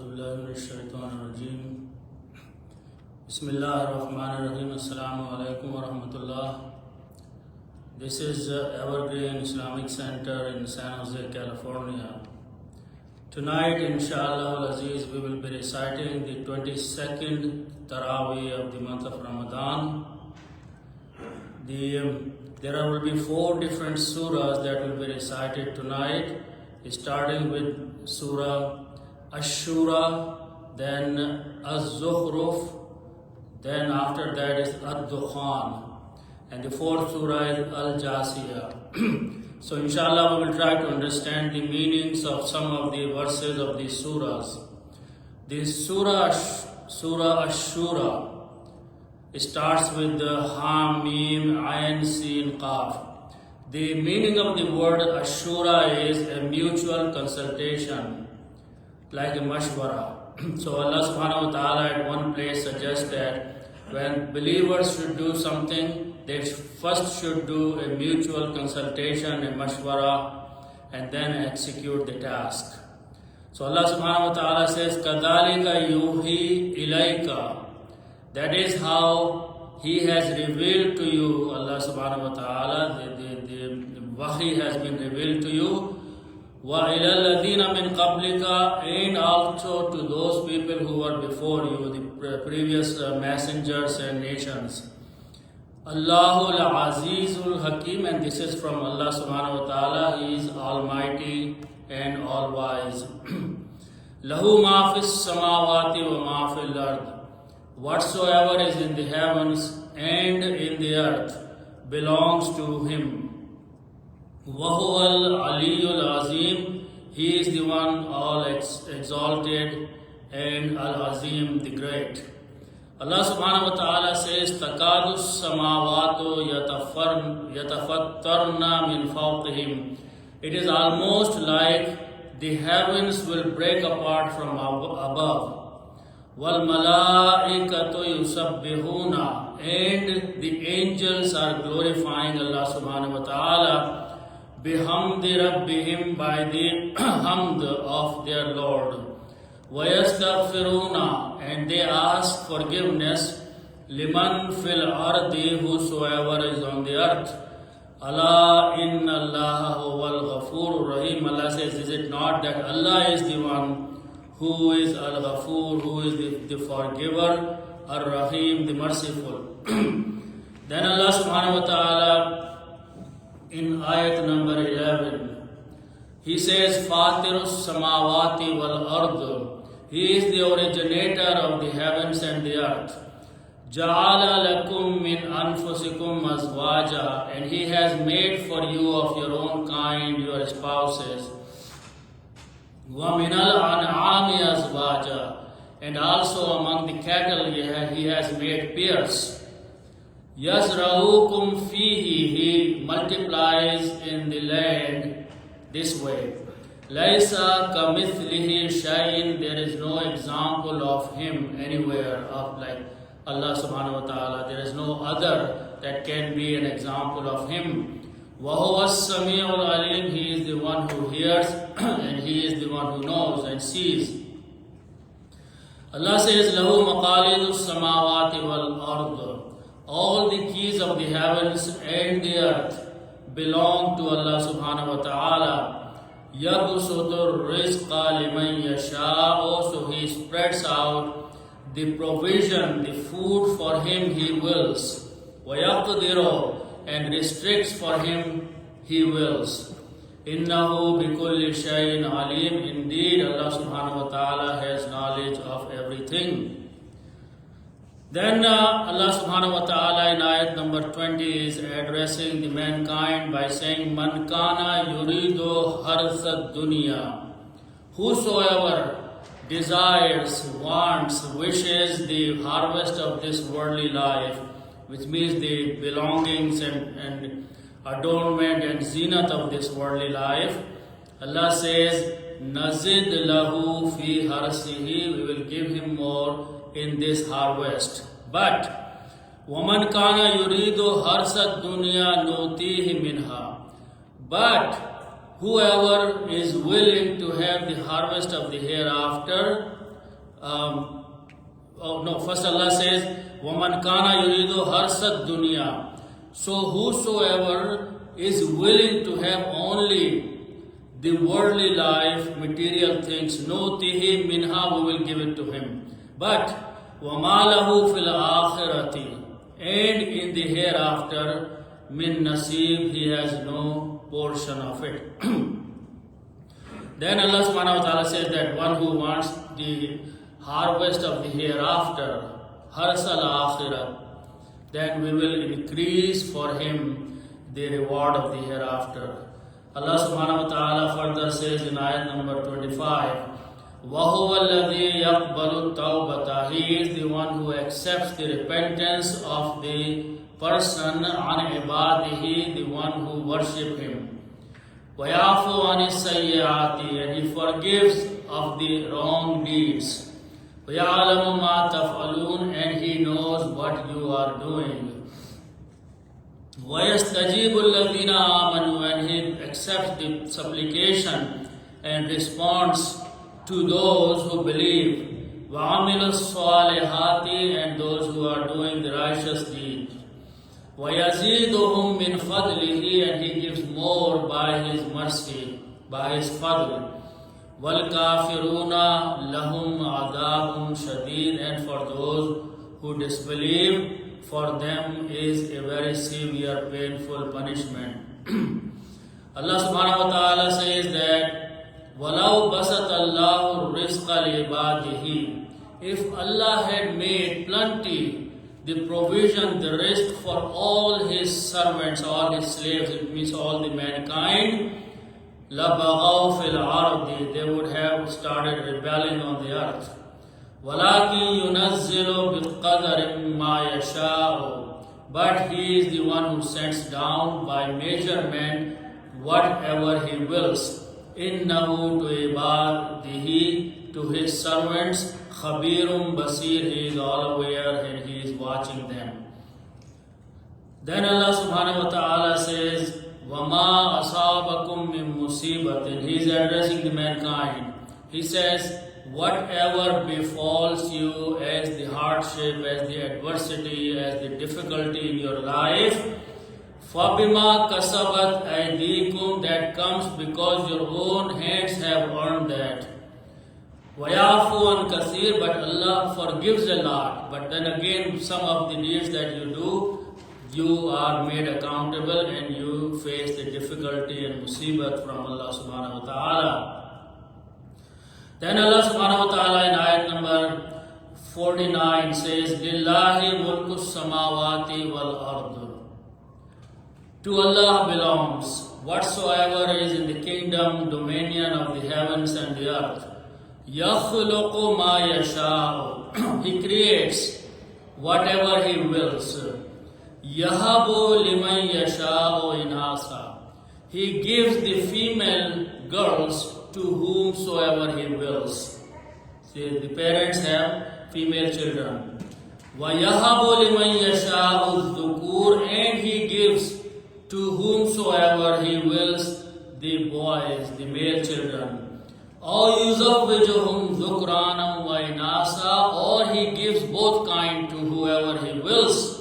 A'udhu Bismillahirrahmanirrahim. Assalamu alaikum wa rahmatullah. This is Evergreen Islamic Center in San Jose, California. Tonight, inshallah al-Aziz, we will be reciting the 22nd Traweeh of the month of Ramadan. There will be 4 different surahs that will be recited tonight, starting with Surah Ash-Shura, then Az-Zukhruf, then after that is Ad-Dukhan, and the 4th surah is Al-Jasiyah. So inshallah we will try to understand the meanings of some of the verses of these surahs. This surah Ash-Shura starts with the Ha, Mim, Ayn, Sin, Qaf. The meaning of the word Ashura is a mutual consultation, like a mashwara. So Allah subhanahu wa ta'ala at one place suggests that when believers should do something, they first should do a mutual consultation, a mashwara, and then execute the task. So Allah subhanahu wa ta'ala says, Kadalika yuhi ilayka. That is how He has revealed to you, Allah subhanahu wa ta'ala, the wahi has been revealed to you. وَإِلَى الَّذِينَ مِنْ قَبْلِكَ, and also to those people who were before you, the previous messengers and nations. Allahul Azizul Hakim, and this is from Allah subhanahu wa ta'ala. He is almighty and all wise. Lahu ma fis samawati wa ma fil ard. Whatsoever is in the heavens and in the earth belongs to Him. Wahuwal Aliyul Azim, He is the one all exalted, and Al-Azim, the great. Allah subhanahu wa ta'ala says, Takadus samawatu yatafattarna min fawqihim. It is almost like the heavens will break apart from above. Wal malaikatu yusabbihuna, and the angels are glorifying Allah subhanahu wa ta'ala bihamdi rabbihim, by the hamd of their Lord. Wayastaghfiruna, and they ask forgiveness, liman fil ardi, whosoever is on the earth. Allah inna Allah huwal ghafurur rahim. Allah says, is it not that Allah is the one who is al-ghafur, who is the forgiver, ar-rahim, the merciful. Then Allah subhanahu wa ta'ala in ayat number 11, He says, Fatirus samawati wal ard. He is the originator of the heavens and the earth. Ja'ala lakum min anfusikum azwaja, and He has made for you of your own kind your spouses. Wa min al-an'ami azwaja, and also among the cattle He has made pairs. Yazra'ukum fihi, He multiplies in the land this way. Laisa kamithlihi shay'in, there is no example of Him anywhere, of like Allah subhanahu wa ta'ala. There is no other that can be an example of Him. Wa huwa as-sami'ul alim, He is the one who hears and He is the one who knows and sees. Allah says, Lahu maqalidus samawati wal ard. All the keys of the heavens and the earth belong to Allah subhanahu wa ta'ala. Yabsutur rizqa liman yasha'u, so He spreads out the provision, the food for him He wills. Wa yaqdiru, and restricts for him He wills. Innahu bikulli shay'in alim. Indeed, Allah subhanahu wa ta'ala has knowledge of everything. Then Allah subhanahu wa ta'ala in ayat number 20 is addressing the mankind by saying, Man kana yuridu harsad dunya. Whosoever desires, wants, wishes the harvest of this worldly life, which means the belongings and adornment and zenith of this worldly life, Allah says, Nazid lahu fi harsihi, we will give him more in this harvest. But وَمَنْ كَانَ يُرِيدُ هَرْسَ الدُّنْيَا نُؤْتِيهِ مِنْهَا. But whoever is willing to have the harvest of the hereafter, First Allah says, وَمَنْ كَانَ يُرِيدُ هَرْسَ الدُّنْيَا. So whosoever is willing to have only the worldly life, material things, نُؤْتِهِ مِنْهَا, we will give it to him. But وَمَا لَهُ فِي الْآخِرَةِ, and in the hereafter, min nasib, he has no portion of it. Then Allah subhanahu wa ta'ala says that one who wants the harvest of the hereafter, harsal akhirah, then we will increase for him the reward of the hereafter. Allah subhanahu wa ta'ala further says in ayat number 25, وَهُوَ الَّذِي يَقْبَلُ التَّوْبَةَ, he is the one who accepts the repentance of the person, عَنْ عِبَادِهِ, the one who worship him. وَيَعْفُ عَنِ السَّيِّئَاتِ, and he forgives of the wrong deeds. وَيَعْلَمُ مَا تَفْعَلُونَ, and he knows what you are doing. وَيَسْتَجِيبُ الَّذِينَ آمَنُوا, and he accepts the supplication and responds to those who believe. وَعَمِلُوا الصَّالِحَاتِ, and those who are doing the righteous deeds. وَيَزِيدُهُمْ مِنْ فَضْلِهِ, and he gives more by his mercy, by his fadl. وَالْكَافِرُونَ لَهُمْ عَذَابٌ شَدِيدٌ, and for those who disbelieve, for them is a very severe, painful punishment. Allah subhanahu wa ta'ala says that وَلَوْ بَسَطَ اللَّهُ الرِّزْقَ لِعِبَادِهِ, if Allah had made plenty, the provision, the risk for all his servants, all his slaves, it means all the mankind, لَبَغَوْا فِي الْأَرْضِ, they would have started rebelling on the earth. وَلَكِنْ يُنَزِّلُ بِقَدَرٍ مَا يَشَاءُ, but he is the one who sends down by measurement whatever he wills. إِنَّهُ تُو عِبَادِهِ, to his servants, خَبِيرٌ بَصِيرٌ, he is all aware and he is watching them. Then Allah subhanahu wa ta'ala says, وَمَا أَصَابَكُم مِّن مُّصِيبَةٍ, he is addressing the mankind. He says, whatever befalls you as the hardship, as the adversity, as the difficulty in your life, فَبِمَا كَسَبَتْ أَيْدِيكُمْ, that comes because your own hands have earned that. وَيَعْفُ عَنْ كَثِيرٍ, but Allah forgives a lot. But then again, some of the deeds that you do, you are made accountable and you face the difficulty and musibat from Allah subhanahu wa ta'ala. Then Allah subhanahu wa ta'ala in ayat number 49 says, لِلَّهِ مُلْكُ السَّمَاوَاتِ وَالْأَرْضِ, to Allah belongs whatsoever is in the kingdom, dominion of the heavens and the earth. يَخْلُقُ مَا يَشَاءُ, he creates whatever he wills. يَهَبُ لِمَنْ يَشَاءُ إِنَاثًا, he gives the female girls to whomsoever he wills. See, the parents have female children. وَيَهَبُ لِمَنْ يَشَاءُ الذُّكُورَ, and he gives to whomsoever he wills the boys, the male children. أَوْ يُزَوِّجُهُمْ ذُكْرَانًا وَإِنَاثًا, or he gives both kind to whoever he wills.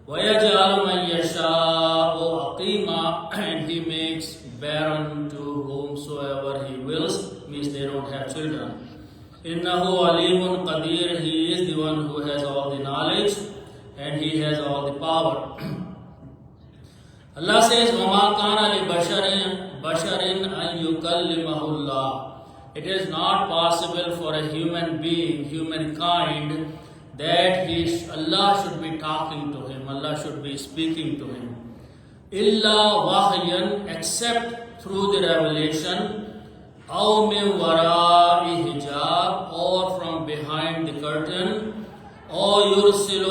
وَيَجْعَلُ مَنْ يَشَاءُ عَقِيمًا, and he makes barren to whomsoever he wills, means they don't have children. إِنَّهُ عَلِيمٌ قَدِيرٌ, he is the one who has all the knowledge and he has all the power. Allah says, وَمَا كَانَ لِبَشَرٍ أَن يُكَلِّمَهُ اللَّهُ, it is not possible for a human being, humankind, that Allah should be talking to him, Allah should be speaking to him. إِلَّا وَحْيًا, except through the revelation, أَوْ مِنْ وَرَاءِ حِجَابٍ, or from behind the curtain, or يُرْسِلَ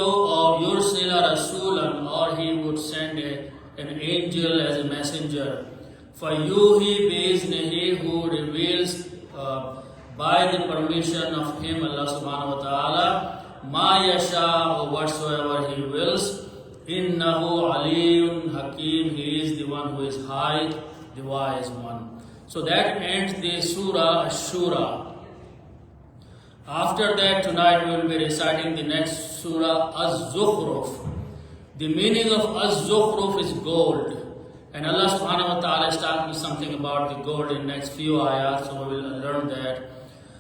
رَسُولًا, or he would send an angel as a messenger. فَيُوهِي بِإِذْنِهِ, who reveals by the permission of him, Allah subhanahu wa ta'ala, مَا يَشَاءُ, whatsoever he wills. إِنَّهُ عَلِيٌّ حَكِيمٌ, he is the one who is high, the wise one. So that ends the Surah Ash-Shura. After that, tonight we will be reciting the next surah, Az-Zukhruf. The meaning of Az-Zukhruf is gold. And Allah subhanahu wa ta'ala is talking something about the gold in the next few ayahs, so we will learn that.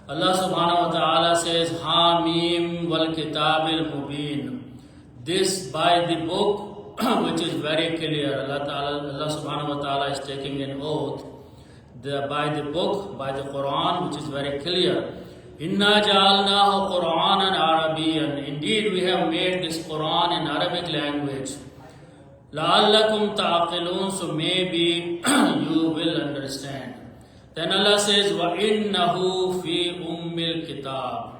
Allah subhanahu wa ta'ala says, Hamim wal kitabil mubin. This by the book which is very clear. Allah subhanahu wa ta'ala is taking an oath by the book, by the Quran, which is very clear. Inna ja'alnahu Qur'anan Arabiyan. Indeed, we have made this Quran in Arabic language. La'allakum ta'aqilun, so maybe you will understand. Then Allah says, Wa innahu fi ummil kitab.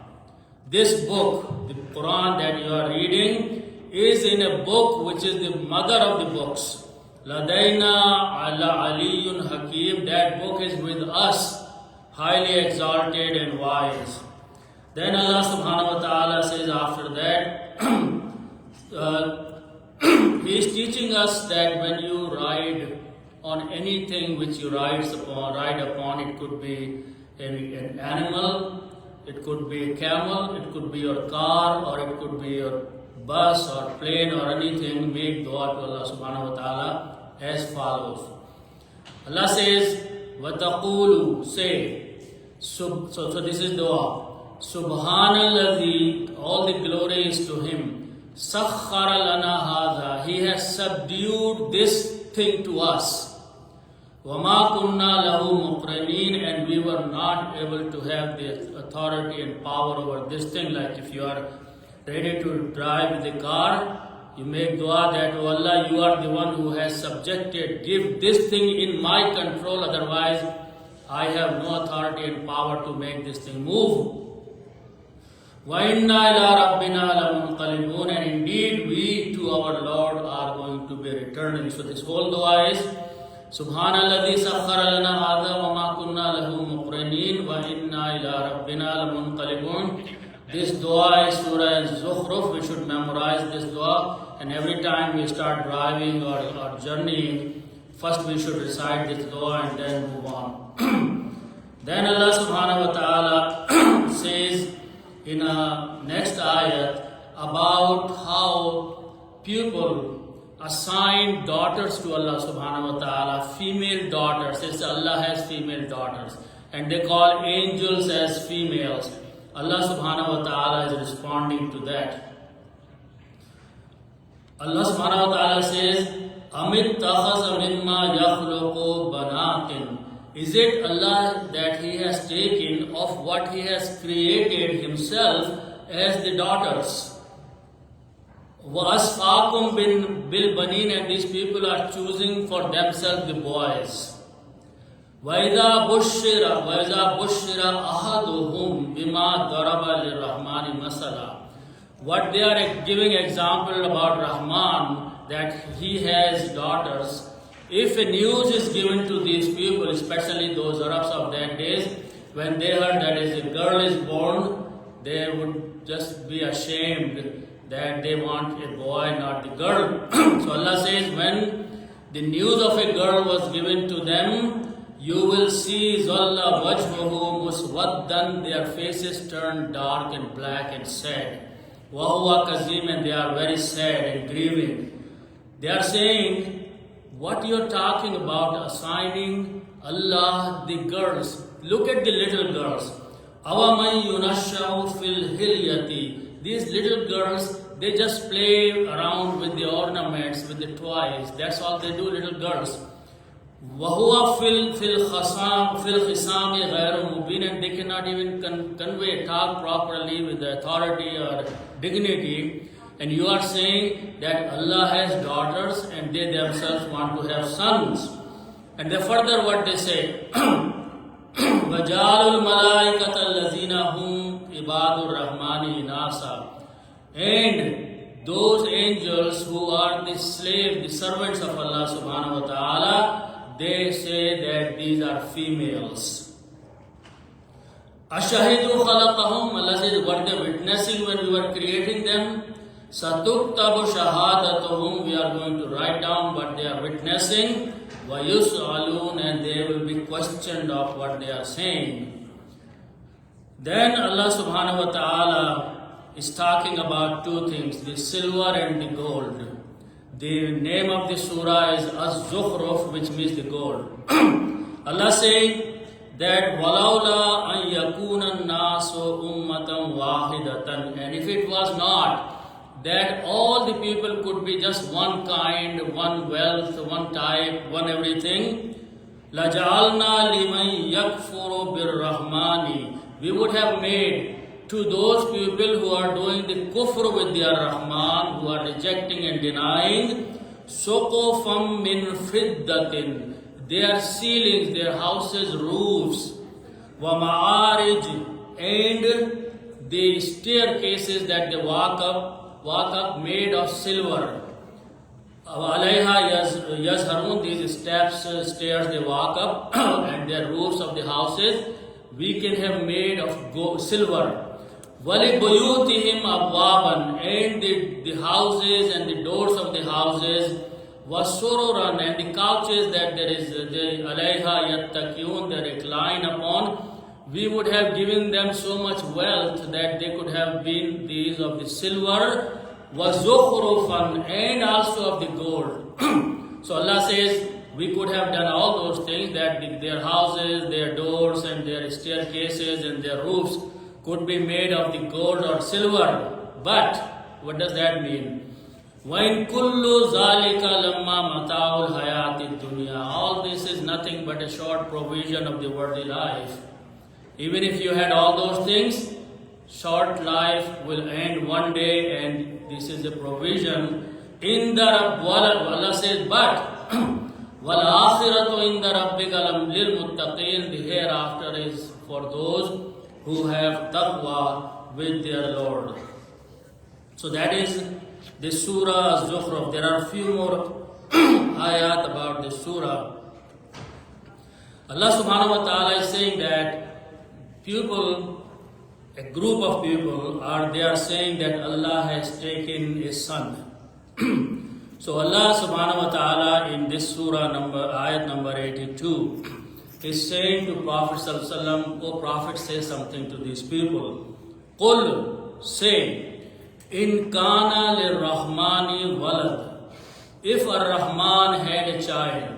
This book, the Quran that you are reading, is in a book which is the mother of the books. Ladaina ala aliyun hakim. That book is with us, highly exalted and wise. Then Allah subhanahu wa ta'ala says after that, He is teaching us that when you ride on anything which you ride upon, it could be an animal, it could be a camel, it could be your car, or it could be your bus or plane or anything, make dua to Allah subhanahu wa ta'ala as follows. Allah says, وَتَقُولُ, say. So this is dua. Subhanalladhi, all the glory is to Him. Sakhkhara lana hadha, He has subdued this thing to us. وَمَا كُنَّا لَهُ مُقْرَنِينَ, and we were not able to have the authority and power over this thing. Like if you are ready to drive the car, you make dua that, oh Allah, you are the one who has subjected, give this thing in my control, otherwise I have no authority and power to make this thing move. وَإِنَّا إِلَىٰ رَبِّنَا لَمُنْقَلِبُونَ, and indeed we to our Lord are going to be returning. So this whole dua is Subhanalladhi sakhkhara lana hadha wa ma kunna lahu muqrinin wa inna ila rabbina lamunqalibun. This dua is Surah Az-Zukhruf. We should memorize this dua, and every time we start driving or journeying, first we should recite this dua and then move on. Then Allah subhanahu wa ta'ala says in a next ayat about how people assign daughters to Allah subhanahu wa ta'ala, female daughters. Since Allah has female daughters, and they call angels as females. Allah subhanahu wa ta'ala is responding to that. Allah subhanahu wa ta'ala says, Amit takhaza mimma yakhluqu banatin. Is it Allah that He has taken of what He has created Himself as the daughters? وَأَسْفَاكُمْ بِالْبَنِينَ, and these people are choosing for themselves the boys. وَإِذَا بُشِّرَ أَحَدُهُمْ بِمَا ضَرَبَ لِلرَّحْمَنِ مَثَلًا. What they are giving example about Rahman, that he has daughters. If a news is given to these people, especially those Arabs of that days, when they heard that a girl is born, they would just be ashamed that they want a boy, not the girl. So Allah says, when the news of a girl was given to them, you will see Zalla wajhuhu muswaddan, their faces turned dark and black and sad. Wahuwa kazim, and they are very sad and grieving. They are saying, what you are talking about, assigning Allah the girls. Look at the little girls. Awaman yunashau fil hilyati. These little girls, they just play around with the ornaments, with the toys. That's all they do, little girls. وَهُوَ فِي الْخِصَامِ غَيْرُ مُبِينٍ, and they cannot even talk properly with the authority or dignity. And you are saying that Allah has daughters and they themselves want to have sons. And then further what they say, وَجَعَلُوا الْمَلَائِكَةَ الَّذِينَ هُمْ عِبَادُ الرَّحْمَنِ إِنَاثًا. And those angels who are the slave, the servants of Allah subhanahu wa ta'ala, they say that these are females. Ashahidu khalaqahum, Allah says, were they witnessing when we were creating them? Satuktabu shahadatuhum, we are going to write down what they are witnessing. Wa yus'alun, and they will be questioned of what they are saying. Then Allah subhanahu wa ta'ala is talking about two things, the silver and the gold. The name of the surah is Az-Zukhruf, which means the gold. Allah saying that وَلَوْلَا أَن يَكُونَ النَّاسُ أُمَّةً وَاحِدَةً, and if it was not that all the people could be just one kind, one wealth, one type, one everything, لَجَعَلْنَا لِمَن يَكْفُرُ بِالرَّحْمَنِ, we would have made to those people who are doing the kufr with their Rahman, who are rejecting and denying, سُقُفًا مِّن فِدَّةٍ, their ceilings, their houses, roofs, وَمَعَارِجِ, and the staircases that they walk up made of silver. عَلَيْهَا يَزْهَرُونَ, these steps, stairs they walk up, and their roofs of the houses, we can have made of silver. وَلِبُيُوتِهِمْ أَبْوَابًا, and the houses and the doors of the houses, وَسُرُرًا, and the couches that there is, the عَلَيْهَا يَتَّكِيُونَ, they recline upon, we would have given them so much wealth that they could have been these of the silver, وَزُخْرُفًا, and also of the gold. So Allah says, we could have done all those things, that their houses, their doors, and their staircases, and their roofs could be made of the gold or silver. But, what does that mean? وَإِن كُلُّ ذَلِكَ لَمَّا مَتَاعُ الْحَيَاةِ الدُّنْيَا, all this is nothing but a short provision of the worldly life. Even if you had all those things, short life will end one day, and this is a provision. In the Allah says, but وَالْآخِرَةُ عِنْدَ رَبِّكَ لِلْمُتَّقِينَ, the hereafter is for those who have taqwa with their Lord. So that is the surah Az-Zukhruf. There are a few more ayat about this surah. Allah subhanahu wa ta'ala is saying that people, a group of people, they are saying that Allah has taken a son. So Allah subhanahu wa ta'ala in this surah ayat number 82 is saying to Prophet sallallahu alaihi wasallam, O Prophet, say something to these people. Qul, say, in kana lirrahmani walad, if ar-Rahman had a child,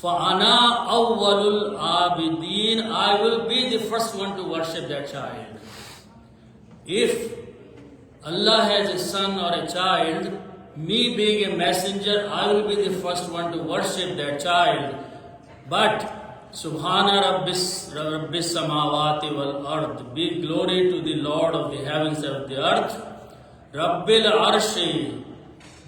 فَأَنَا أَوَّلُ الْعَابِدِينَ, I will be the first one to worship that child. If Allah has a son or a child, me being a messenger, I will be the first one to worship that child. But Subhana Rabbis Samawati wal Ard, be glory to the Lord of the heavens and the earth. Rabbil Arshi,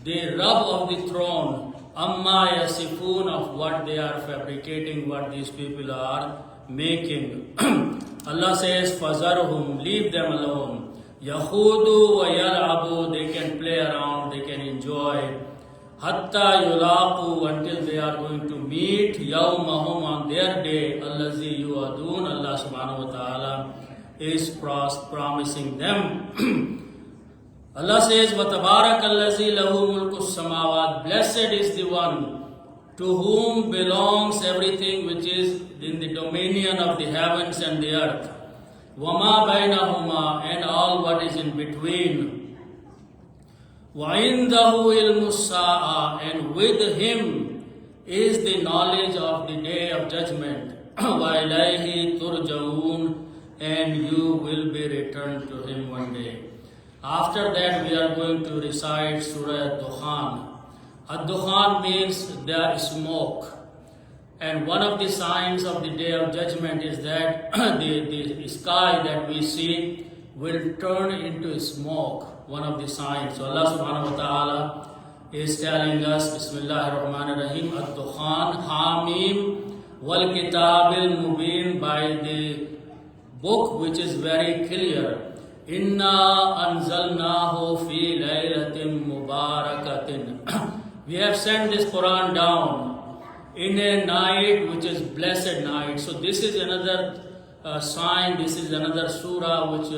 the Rabb of the throne, Amma Yasifun, of what they are fabricating, what these people are making. Allah says, Fazarhum, leave them alone. Yahudu wa yal'abu, they can play around, they can enjoy. Hatta yulaqu, until they are going to meet yawmahum, on their day, allazi yu'adun, Allah subhanahu wa ta'ala is promising them. Allah says, وَتَبَارَكَ الَّذِي لَهُ مُلْكُ السَّمَاوَاتِ, blessed is the one to whom belongs everything which is in the dominion of the heavens and the earth. وَمَا بَيْنَهُمَا, and all what is in between. وَعِنْدَهُ عِلْمُ السَّاعَةِ, and with him is the knowledge of the day of judgment. وَإِلَيْهِ تُرْجَعُونَ, and you will be returned to him one day. After that, we are going to recite Surah Ad-Dukhan. Ad-Dukhan means the smoke. And one of the signs of the Day of Judgment is that the sky that we see will turn into smoke. One of the signs. So Allah subhanahu wa ta'ala is telling us, Bismillahir Rahmanir Rahim, Ad-Dukhan, Hamim, Wal Kitabil Mubin, by the book which is very clear. Inna anzalnahu fi laylatin mubarakatin. We have sent this Quran down in a night which is blessed night. So this is another sign, this is another surah which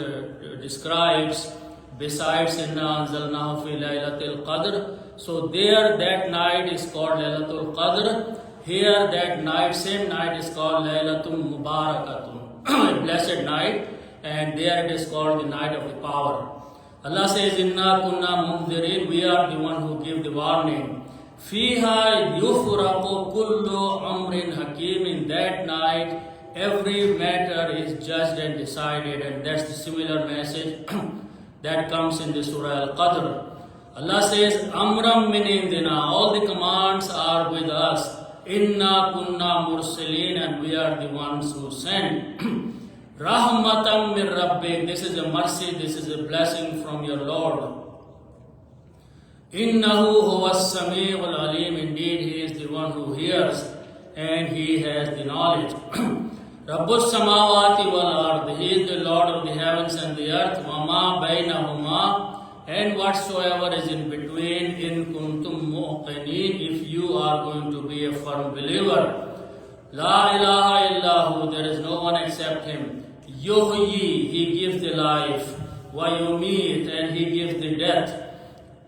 describes, besides Inna anzalnahu fi laylatil qadr. So there that night is called Laylatul Qadr. Here that night, same night is called Laylatul Mubarakatun. a blessed night, and there it is called the night of the power. Allah says, Inna kunna munzirin, we are the one who give the warning. Fiha yufraqu kullu amrin hakim, in that night every matter is judged and decided, and that's the similar message that comes in the Surah Al-Qadr. Allah says, Amram min indina, all the commands are with us. Inna kunna mursalin, and we are the ones who send. Rahmatam min Rabbik, this is a mercy, this is a blessing from your Lord. Innahu huwa as-sami'ul alim, indeed he is the one who hears and he has the knowledge. Rabbus samawati wal ard, he is the Lord of the heavens and the earth. Wama bainahuma, and whatsoever is in between. In kuntum muqinin, if you are going to be a firm believer. La ilaha illahu, there is no one except him. Yuhyi, he gives the life. Wa yumeet, and he gives the death.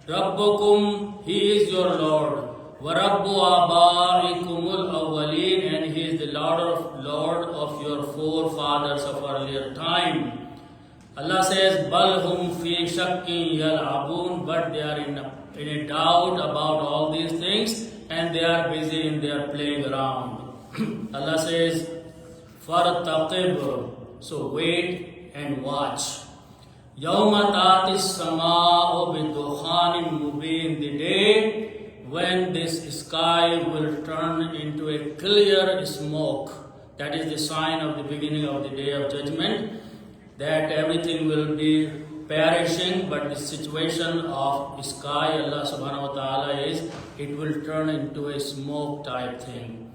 Rabbukum, he is your Lord. Wa rabbu abaikumul awwaleen, and he is the Lord of your forefathers of earlier time. Allah says, Bal hum fi shakkin yal'abun, but they are in a doubt about all these things, and they are busy in their playing around. Allah says, Fartaqib, so wait and watch. Yawma ta'tis sama'u bidukhanin mubin, the day when this sky will turn into a clear smoke. That is the sign of the beginning of the day of judgment, that everything will be perishing, but the situation of sky, Allah subhanahu wa ta'ala, is it will turn into a smoke type thing.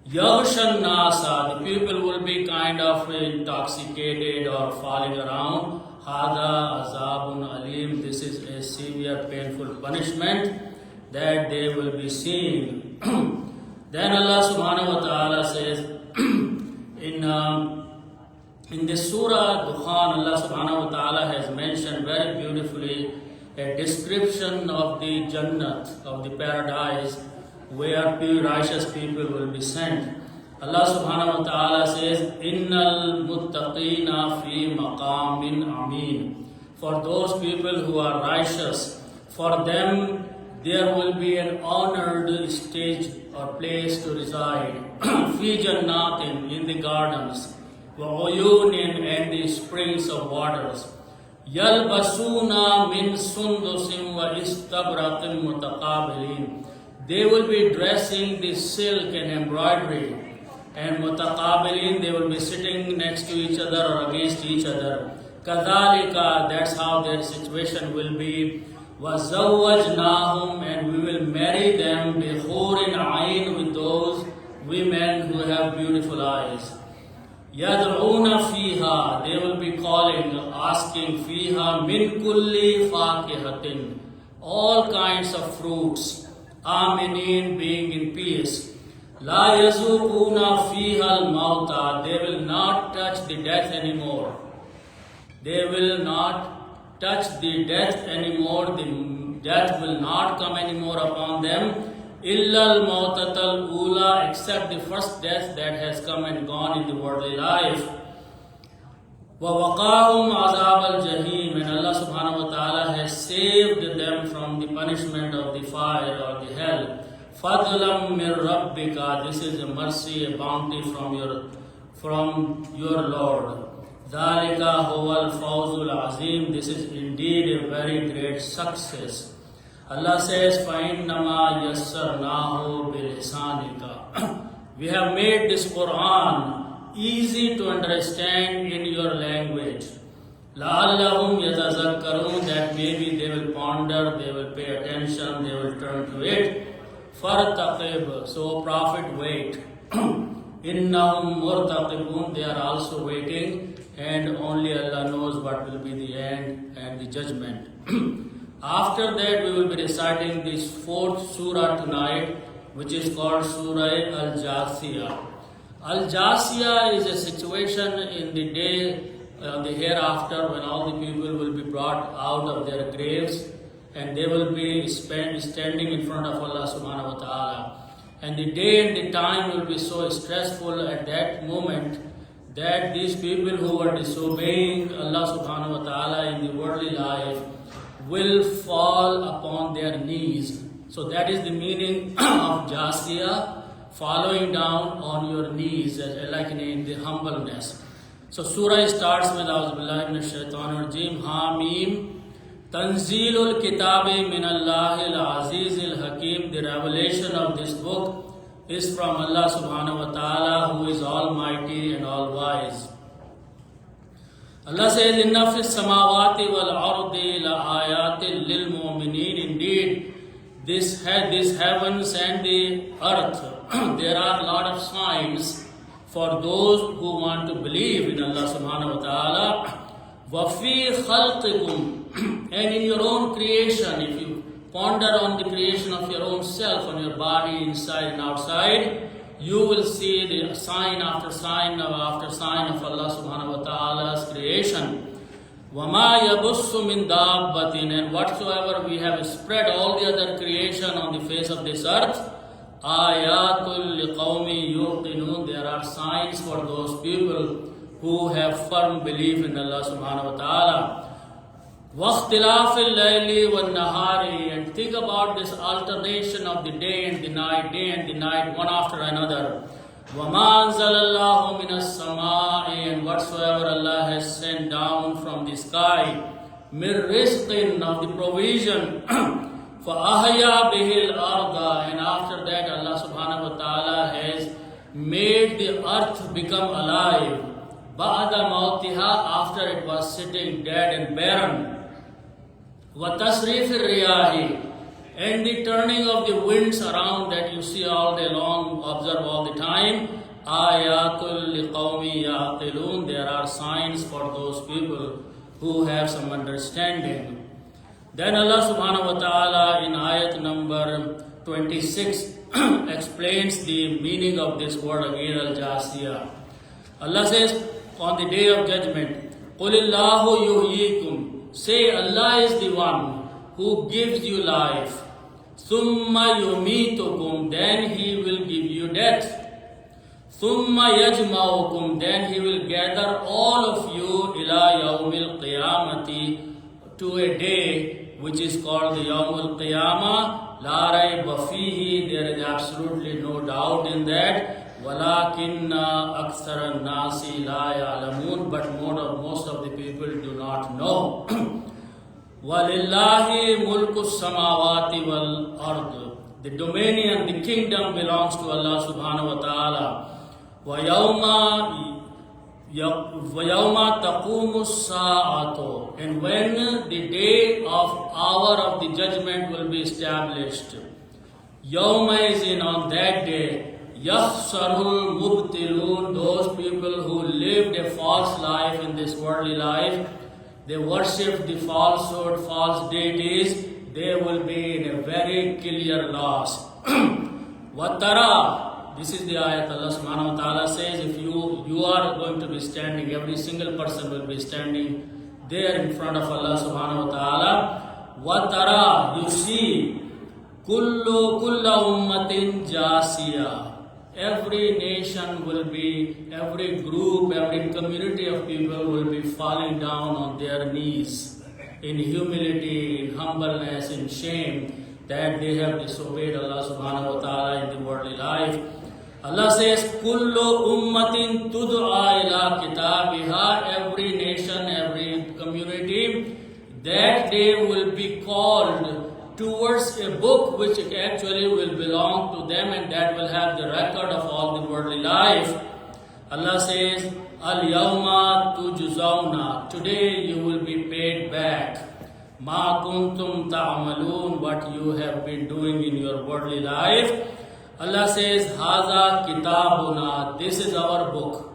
Yaghshan nasa, the people will be kind of intoxicated or falling around. Hada azabun alim, this is a severe painful punishment that they will be seeing. Then Allah subhanahu wa ta'ala says in this surah Dukhan, Allah subhanahu wa ta'ala has mentioned very beautifully a description of the Jannat, of the paradise, where pure righteous people will be sent. Allah subhanahu wa ta'ala says, Innal muttaqina fi maqamin amin. For those people who are righteous, for them there will be an honored stage or place to reside. Fi jannatin, in the gardens. Wa uyunin, and the springs of waters. Yalbasuna min sundusin wa istabratin mutaqabilin. They will be dressing the silk and embroidery, and mutaqabilin, they will be sitting next to each other or against each other. Kadhalika, that's how their situation will be. وَزَوَّجْنَاهُمْ, and we will marry them بِحُورٍ عَيْنٍ, with those women who have beautiful eyes. يَدْعُونَ فِيهَا, they will be calling, asking فِيهَا مِنْ كُلِّ فَاكِهَةٍ, all kinds of fruits. Aminin, being in peace. La yazuquna fiha al-mauta, they will not touch the death anymore. They will not touch the death anymore. The death will not come anymore upon them. Illa al-mautatal ula, except the first death that has come and gone in the worldly life. وَوَقَاهُمْ عَذَابَ الْجَحِيمِ, and Allah subhanahu wa ta'ala has saved them from the punishment of the fire or the hell. فَضْلًا مِّن رَبِّكَ, this is a mercy, a bounty from your Lord. ذَلِكَ هُوَ الْفَوْزُ الْعَظِيمُ, this is indeed a very great success. Allah says, فَإِنَّمَا يَسَّرْنَاهُ بِلِسَانِكَ, we have made this Quran easy to understand in your language. لَعَلَّهُمْ يَتَذَكَّرُونَ, that maybe they will ponder, they will pay attention, they will turn to it. فَارْتَقِبْ, so Prophet, wait. إِنَّهُمْ مُرْتَقِبُونَ, they are also waiting, and only Allah knows what will be the end and the judgment. After that, we will be reciting this fourth surah tonight, which is called Surah Al-Jasiyah. Al-Jasiyah is a situation in the day, the hereafter, when all the people will be brought out of their graves, and they will be standing in front of Allah subhanahu wa ta'ala. And the day and the time will be so stressful at that moment that these people who are disobeying Allah subhanahu wa ta'ala in the worldly life will fall upon their knees. So that is the meaning of Jasiya, following down on your knees, like in the humbleness. So surah starts with A'udhu Billahi Minash Shaitanir Rajeem, Hamim, Tanzilul Kitabi Min Allahil Azizil Hakim. The revelation of this book is from Allah subhanahu wa ta'ala, who is almighty and all wise. Allah says, Inna fis samawati wal ardi la ayatin lil mu'minin. Indeed, this heavens and the earth, there are a lot of signs for those who want to believe in Allah subhanahu wa ta'ala. وَفِي خَلْقِكُمْ, and in your own creation, if you ponder on the creation of your own self, on your body, inside and outside, you will see the sign after sign of Allah subhanahu wa ta'ala's creation. وَمَا يَبُسُّ مِن دَابَّةٍ, and whatsoever we have spread all the other creation on the face of this earth, آيَاتٌ لِقَوْمٍ يُوقِنُونَ, there are signs for those people who have firm belief in Allah subhanahu wa ta'ala. وَاخْتِلَافِ اللَّيْلِ وَالنَّهَارِ, and think about this alternation of the day and the night, one after another. وَمَا أَنزَلَ اللَّهُ مِنَ السَّمَاءِ, and whatsoever Allah has sent down from the sky, مِن رِزْقٍ, of the provision, فَأَحْيَا بِهِ الْأَرْضَ, and after that Allah subhanahu wa ta'ala has made the earth become alive, بَعْدَ مَوْتِهَا, after it was sitting dead and barren. وَتَصْرِيفِ الرِّيَاحِ, and the turning of the winds around that you see all day long, observe all the time. آيَاتٌ لِقَوْمٍ يَعْقِلُونَ, there are signs for those people who have some understanding. Then Allah subhanahu wa ta'ala in ayat number 26 explains the meaning of this word again, al-Jasiyah. Allah says, on the day of judgment, قُلِ اللَّهُ يُحْيِيكُمْ, say Allah is the one who gives you life. ثُمَّ يُمِيتُكُمْ, then He will give you death. ثُمَّ يَجْمَعُكُمْ, then He will gather all of you إِلَى يَوْمِ الْقِيَامَةِ, to a day which is called the Yawm al-Qiyamah. لَا رَيْبَ فِيهِ, there is absolutely no doubt in that. وَلَكِنَّ أَكْثَرَ النَّاسِ لَا يَعْلَمُونَ, but most of the people do not know. وَلِلَّهِ مُلْكُ السَّمَاوَاتِ وَالْأَرْضِ, the dominion, the kingdom belongs to Allah subhanahu wa ta'ala. وَيَوْمَ تَقُومُ السَّاعَةُ, and when the day of hour of the judgment will be established. يَوْمَ is in, on that day. يَخْسَرُ الْمُبْتِلُونَ, those people who lived a false life in this worldly life, they worship the falsehood, false deities, they will be in a very clear loss. وَتَرَى, this is the ayat. Allah subhanahu wa ta'ala says, if you are going to be standing, every single person will be standing there in front of Allah subhanahu wa ta'ala. وَتَرَى, you see, كُلَّ أُمَّةٍ جَاسِيَةٍ, every nation will be, every group, every community of people will be falling down on their knees in humility, in humbleness, in shame that they have disobeyed Allah subhanahu wa ta'ala in the worldly life. Allah says, كُلُّ أُمَّةٍ تُدْعَى إِلَىٰ كِتَابِهَا, every nation, every community, that day will be called towards a book which actually will belong to them, and that will have the record of all the worldly life. Allah says, Al-Yawma tujzawna, today you will be paid back. Ma kuntum ta'amalun, what you have been doing in your worldly life. Allah says, Haza kitabuna, this is our book.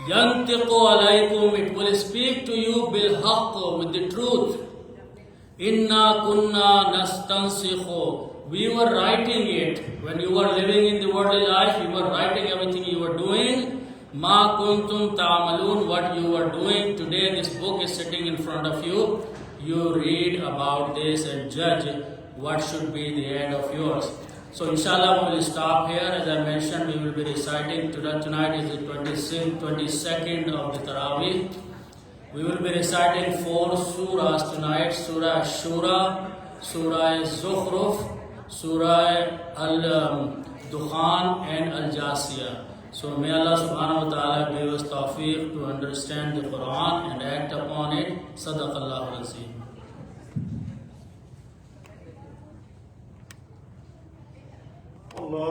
Yantiqu alaykum, it will speak to you bil haqq, with the truth. Inna kunna nastansikhu, we were writing it. When you were living in the worldly life, you were writing everything you were doing. Ma kuntum ta'amalun, what you were doing. Today this book is sitting in front of you. You read about this and judge what should be the end of yours. So inshallah we will stop here. As I mentioned, we will be reciting tonight is the 22nd of the Traweeh. We will be reciting 4 surahs tonight. Surah Shura, Surah Zukhruf, Surah Al-Dukhan and Al-Jasiyah. So may Allah subhanahu wa ta'ala give us tawfiq to understand the Quran and act upon it. Sadaqallahu al-Azim. Allah.